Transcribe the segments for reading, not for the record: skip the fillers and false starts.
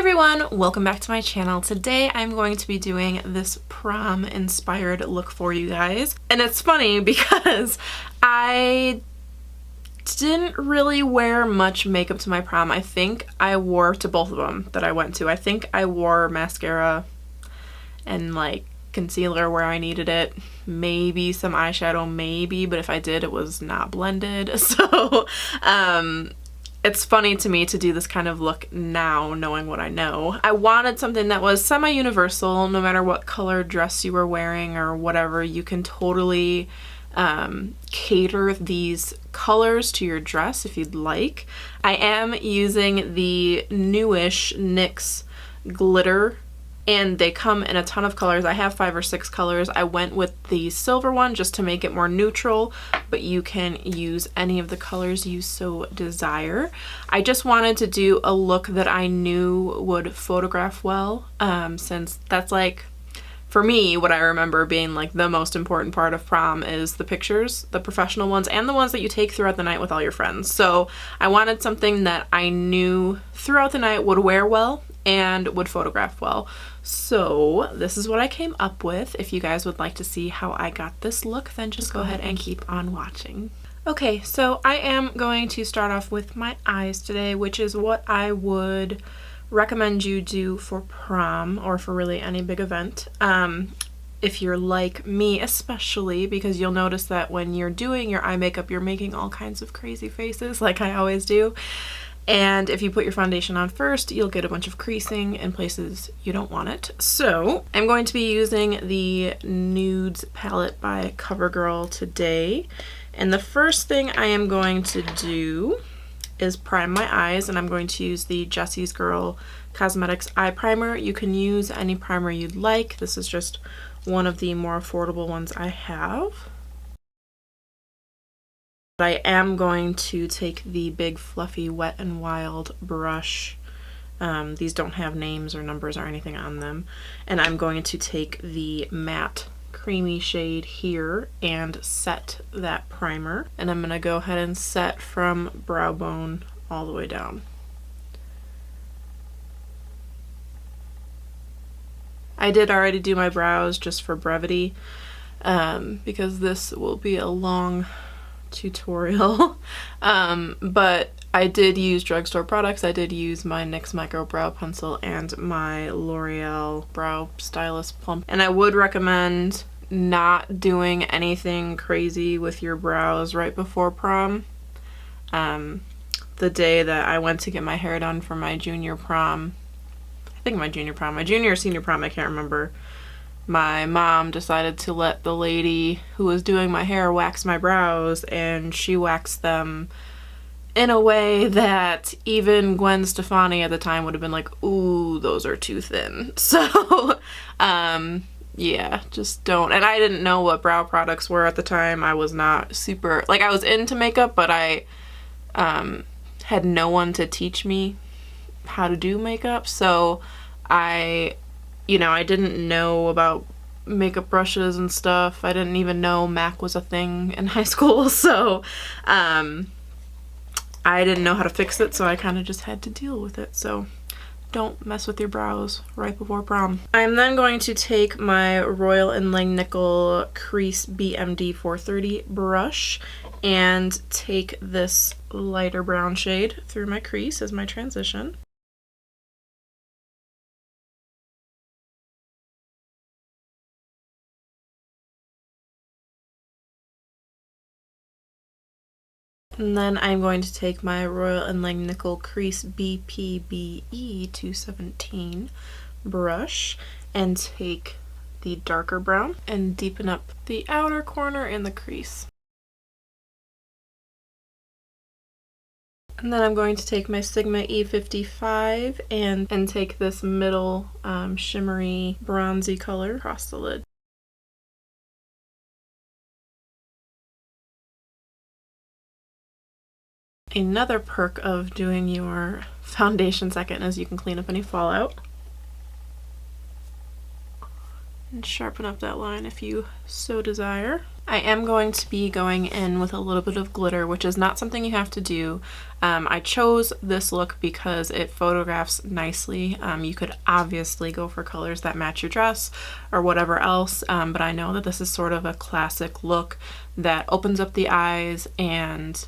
everyone, welcome back to my channel. Today I'm going to be doing this prom inspired look for you guys. And it's funny because I didn't really wear much makeup to my prom. I think I wore to both of them that I went to. I think I wore mascara and like concealer where I needed it, maybe some eyeshadow, maybe, but if I did, it was not blended. So it's funny to me to do this kind of look now, knowing what I know. I wanted something that was semi-universal, no matter what color dress you were wearing or whatever. You can totally cater these colors to your dress if you'd like. I am using the newish NYX glitter, and they come in a ton of colors. I have 5 or 6 colors. I went with the silver one just to make it more neutral, but you can use any of the colors you so desire. I just wanted to do a look that I knew would photograph well, since that's like, for me, what I remember being like the most important part of prom is the pictures, the professional ones, and the ones that you take throughout the night with all your friends. So I wanted something that I knew throughout the night would wear well and would photograph well. So this is what I came up with. If you guys would like to see how I got this look, then just go ahead and keep on watching. Okay, so I am going to start off with my eyes today, which is what I would recommend you do for prom or for really any big event. If you're like me especially, because you'll notice that when you're doing your eye makeup, you're making all kinds of crazy faces like I always do. And if you put your foundation on first, you'll get a bunch of creasing in places you don't want it. So I'm going to be using the Nudes palette by CoverGirl today. And the first thing I am going to do is prime my eyes, and I'm going to use the Jessie's Girl Cosmetics Eye Primer. You can use any primer you'd like. This is just one of the more affordable ones I have. I am going to take the big fluffy Wet n Wild brush. These don't have names or numbers or anything on them. And I'm going to take the matte creamy shade here and set that primer. And I'm going to go ahead and set from brow bone all the way down. I did already do my brows just for brevity, because this will be a long tutorial. But I did use drugstore products. I did use my NYX Micro Brow Pencil and my L'Oreal Brow Stylist Plump. And I would recommend not doing anything crazy with your brows right before prom. The day that I went to get my hair done for my junior prom, my junior or senior prom, I can't remember, my mom decided to let the lady who was doing my hair wax my brows, and she waxed them in a way that even Gwen Stefani at the time would have been like, ooh, those are too thin. So yeah, just don't. And I didn't know what brow products were at the time. I was not super, like, I was into makeup, but I had no one to teach me how to do makeup. So I didn't know about makeup brushes and stuff. I didn't even know MAC was a thing in high school. So I didn't know how to fix it, so I kind of just had to deal with it. So don't mess with your brows right before prom. I'm then going to take my Royal & Langnickel Crease BMD 430 brush and take this lighter brown shade through my crease as my transition. And then I'm going to take my Royal & Langnickel Crease BPBE 217 brush and take the darker brown and deepen up the outer corner in the crease. And then I'm going to take my Sigma E55 and take this middle shimmery bronzy color across the lid. Another perk of doing your foundation second is you can clean up any fallout and sharpen up that line if you so desire. I am going to be going in with a little bit of glitter, which is not something you have to do. I chose this look because it photographs nicely. You could obviously go for colors that match your dress or whatever else, but I know that this is sort of a classic look that opens up the eyes and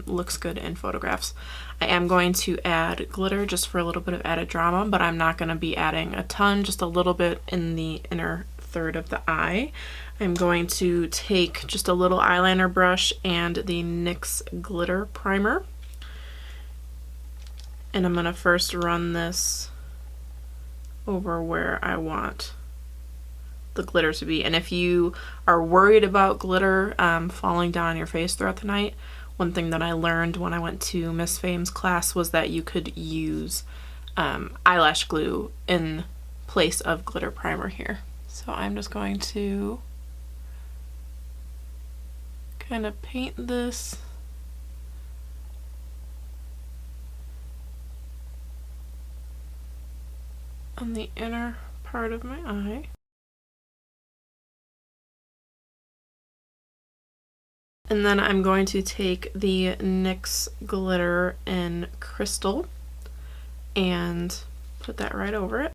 looks good in photographs. I am going to add glitter just for a little bit of added drama, but I'm not going to be adding a ton, just a little bit in the inner third of the eye. I'm going to take just a little eyeliner brush and the NYX glitter primer, and I'm going to first run this over where I want the glitter to be. And if you are worried about glitter falling down on your face throughout the night, one thing that I learned when I went to Miss Fame's class was that you could use eyelash glue in place of glitter primer here. So I'm just going to kind of paint this on the inner part of my eye. And then I'm going to take the NYX glitter in Crystal and put that right over it.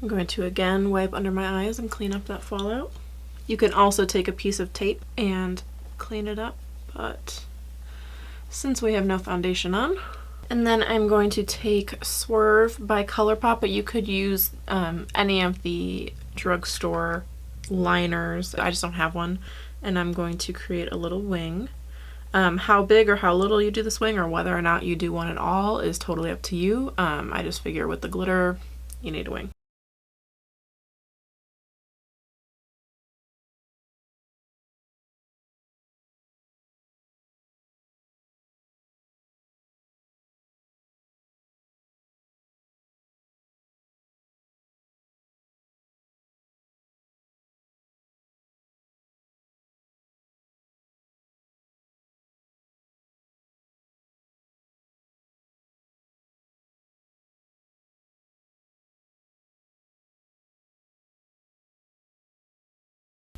I'm going to again wipe under my eyes and clean up that fallout. You can also take a piece of tape and clean it up, but since we have no foundation on. And then I'm going to take Swerve by ColourPop, but you could use any of the drugstore liners. I just don't have one. And I'm going to create a little wing. How big or how little you do this wing, or whether or not you do one at all, is totally up to you. I just figure with the glitter, you need a wing.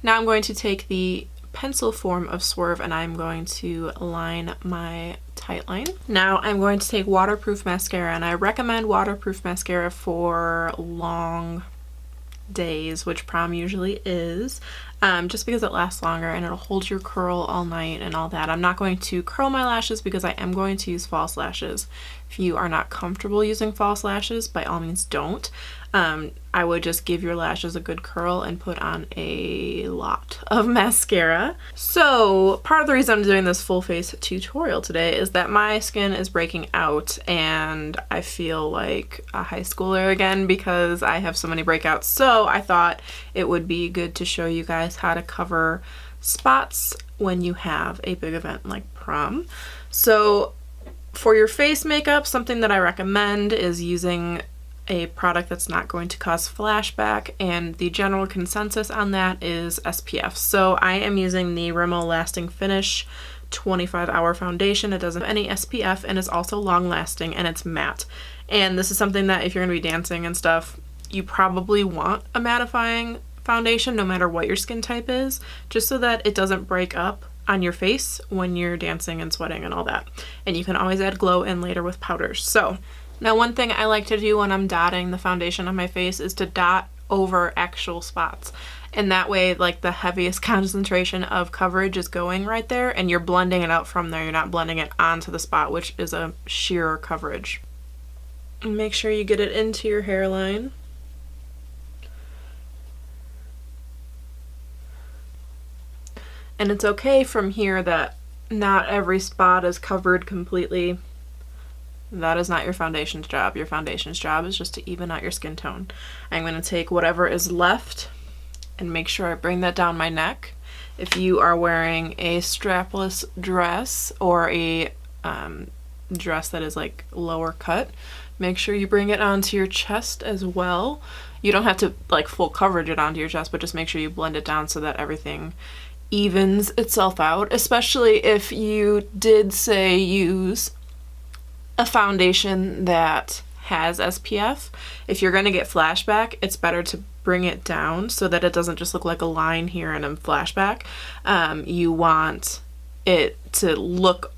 Now I'm going to take the pencil form of Swerve and I'm going to line my tight line. Now I'm going to take waterproof mascara, and I recommend waterproof mascara for long days, which prom usually is, just because it lasts longer and it'll hold your curl all night and all that. I'm not going to curl my lashes because I am going to use false lashes. If you are not comfortable using false lashes, by all means don't. I would just give your lashes a good curl and put on a lot of mascara. So part of the reason I'm doing this full face tutorial today is that my skin is breaking out and I feel like a high schooler again because I have so many breakouts. So I thought it would be good to show you guys how to cover spots when you have a big event like prom. So for your face makeup, something that I recommend is using a product that's not going to cause flashback, and the general consensus on that is SPF. So I am using the Rimmel Lasting Finish 25-hour foundation. It doesn't have any SPF and it's also long lasting and it's matte. And this is something that if you're going to be dancing and stuff, you probably want a mattifying foundation no matter what your skin type is, just so that it doesn't break up on your face when you're dancing and sweating and all that. And you can always add glow in later with powders. So now one thing I like to do when I'm dotting the foundation on my face is to dot over actual spots. And that way, like, the heaviest concentration of coverage is going right there and you're blending it out from there. You're not blending it onto the spot, which is a sheer coverage. And make sure you get it into your hairline. And it's okay from here that not every spot is covered completely. That is not your foundation's job. Your foundation's job is just to even out your skin tone. I'm going to take whatever is left and make sure I bring that down my neck. If you are wearing a strapless dress or a dress that is like lower cut, make sure you bring it onto your chest as well. You don't have to like full coverage it onto your chest, but just make sure you blend it down so that everything evens itself out, especially if you did, say, use a foundation that has SPF. If you're going to get flashback, it's better to bring it down so that it doesn't just look like a line here and a flashback. You want it to look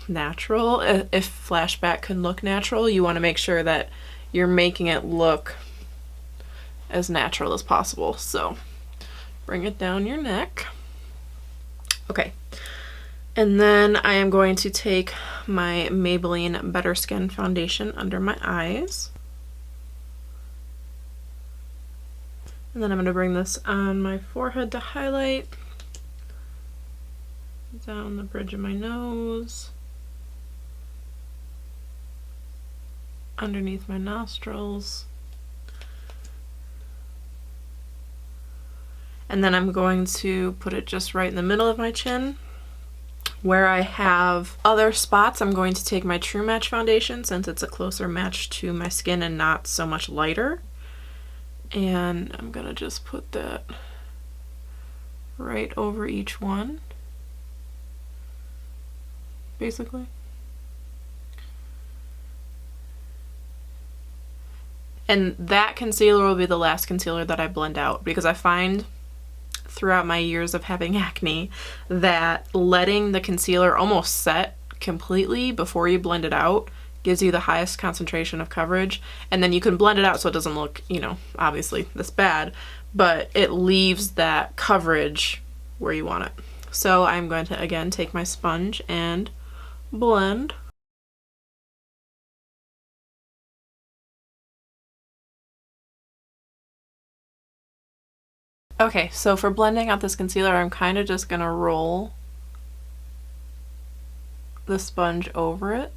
natural. If flashback can look natural, you want to make sure that you're making it look as natural as possible. So bring it down your neck. Okay. And then I am going to take my Maybelline Better Skin foundation under my eyes. And then I'm going to bring this on my forehead to highlight. Down the bridge of my nose. Underneath my nostrils. And then I'm going to put it just right in the middle of my chin. Where I have other spots, I'm going to take my True Match foundation since it's a closer match to my skin and not so much lighter. And I'm gonna just put that right over each one, basically. And that concealer will be the last concealer that I blend out, because I find throughout my years of having acne that letting the concealer almost set completely before you blend it out gives you the highest concentration of coverage, and then you can blend it out so it doesn't look, you know, obviously this bad, but it leaves that coverage where you want it. So I'm going to again take my sponge and blend. Okay, so for blending out this concealer, I'm kind of just gonna roll the sponge over it,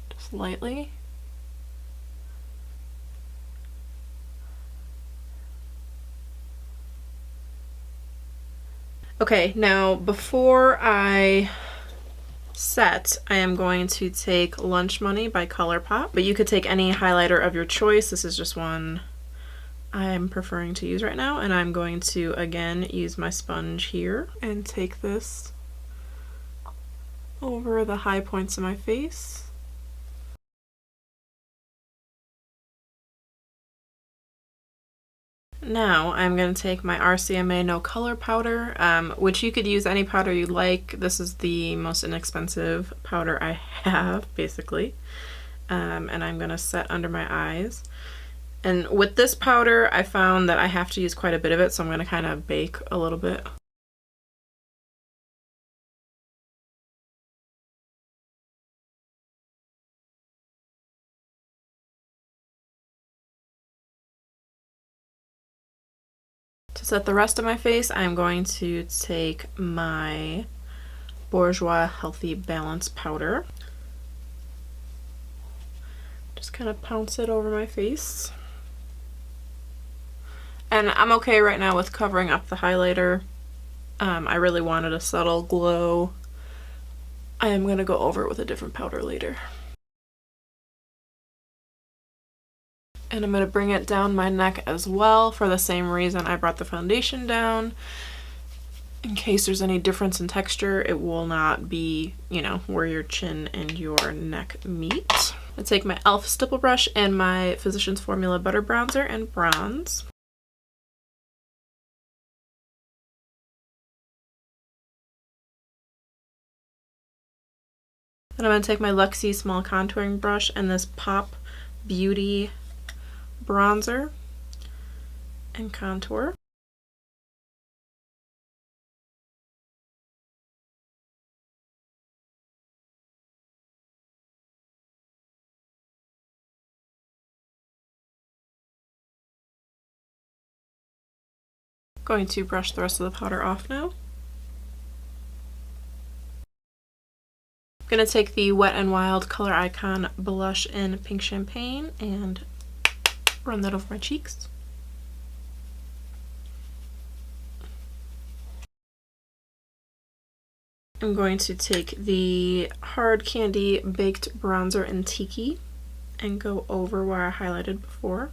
just lightly. Okay, now before I set, I am going to take Lunch Money by ColourPop, but you could take any highlighter of your choice. This is just one I'm preferring to use right now, and I'm going to again use my sponge here and take this over the high points of my face. Now I'm going to take my RCMA No Color powder, which you could use any powder you like. This is the most inexpensive powder I have, basically, and I'm going to set under my eyes. And with this powder, I found that I have to use quite a bit of it, so I'm going to kind of bake a little bit. To set the rest of my face, I'm going to take my Bourjois Healthy Balance powder. Just kind of pounce it over my face. And I'm okay right now with covering up the highlighter. I really wanted a subtle glow. I am going to go over it with a different powder later. And I'm going to bring it down my neck as well for the same reason I brought the foundation down. In case there's any difference in texture, it will not be, you know, where your chin and your neck meet. I take my e.l.f. stipple brush and my Physicians Formula Butter Bronzer and bronze. Then I'm going to take my Luxie small contouring brush and this Pop Beauty bronzer and contour. Going to brush the rest of the powder off now. I'm going to take the Wet n Wild Color Icon blush in Pink Champagne and run that over my cheeks. I'm going to take the Hard Candy Baked Bronzer in Tiki and go over where I highlighted before.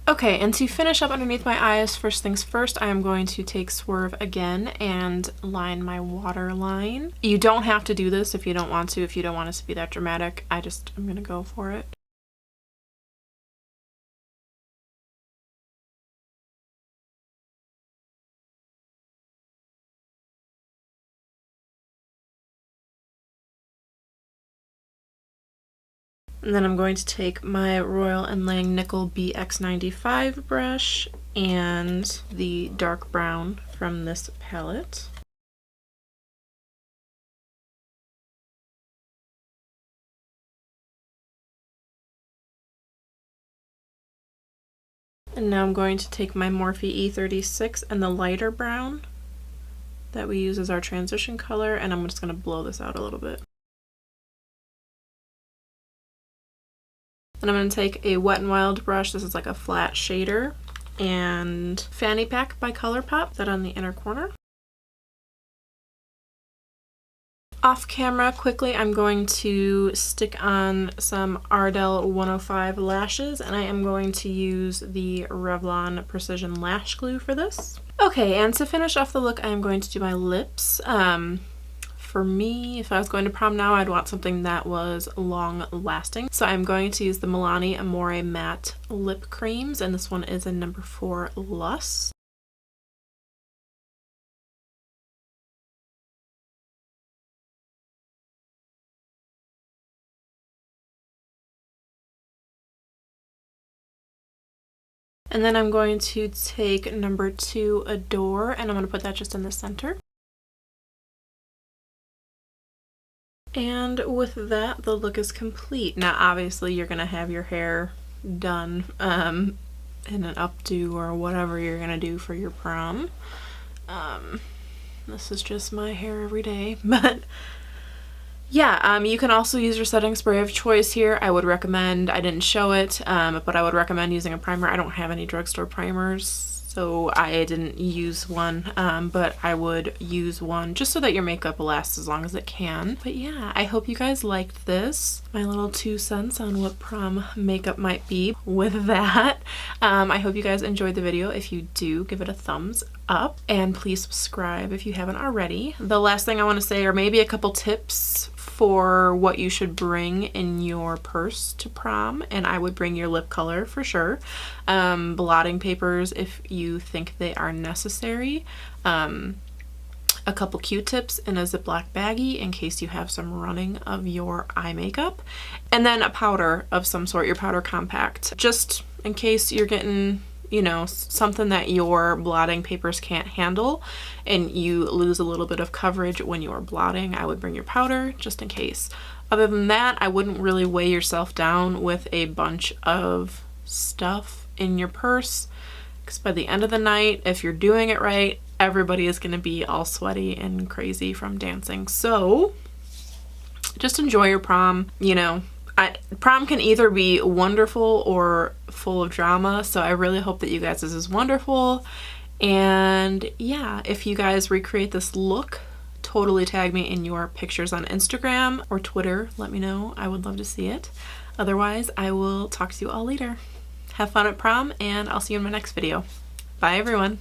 Okay, and to finish up underneath my eyes, first things first, I am going to take Swerve again and line my waterline. You don't have to do this if you don't want to, if you don't want it to be that dramatic. I'm gonna go for it. And then I'm going to take my Royal & Lang Nickel BX95 brush and the dark brown from this palette. And now I'm going to take my Morphe E36 and the lighter brown that we use as our transition color, and I'm just going to blow this out a little bit. And I'm going to take a Wet n Wild brush, this is like a flat shader, and Fanny Pack by ColourPop, that on the inner corner. Off camera, quickly, I'm going to stick on some Ardell 105 lashes, and I am going to use the Revlon Precision Lash Glue for this. Okay, and to finish off the look, I am going to do my lips. For me, if I was going to prom now, I'd want something that was long lasting. So I'm going to use the Milani Amore Matte Lip Creams, and this one is in number 4 Lush. And then I'm going to take number 2 Adore, and I'm going to put that just in the center. And with that, the look is complete. Now, obviously, you're going to have your hair done in an updo or whatever you're going to do for your prom. This is just my hair every day, but yeah, you can also use your setting spray of choice here. I would recommend, I didn't show it, but I would recommend using a primer. I don't have any drugstore primers, so I didn't use one, but I would use one just so that your makeup lasts as long as it can. But yeah, I hope you guys liked this. My little 2 cents on what prom makeup might be. With that, I hope you guys enjoyed the video. If you do, give it a thumbs up, and please subscribe if you haven't already. The last thing I want to say are maybe a couple tips for what you should bring in your purse to prom, and I would bring your lip color for sure. Blotting papers if you think they are necessary. A couple Q-tips in a Ziploc baggie in case you have some running of your eye makeup, and then a powder of some sort, your powder compact, just in case you're getting, you know, something that your blotting papers can't handle and you lose a little bit of coverage when you're blotting. I would bring your powder just in case. Other than that, I wouldn't really weigh yourself down with a bunch of stuff in your purse, because by the end of the night, if you're doing it right, everybody is going to be all sweaty and crazy from dancing. So just enjoy your prom. You know, prom can either be wonderful or full of drama, so I really hope that you guys this is wonderful. And yeah, if you guys recreate this look, totally tag me in your pictures on Instagram or Twitter. Let me know. I would love to see it. Otherwise, I will talk to you all later. Have fun at prom, and I'll see you in my next video. Bye, everyone.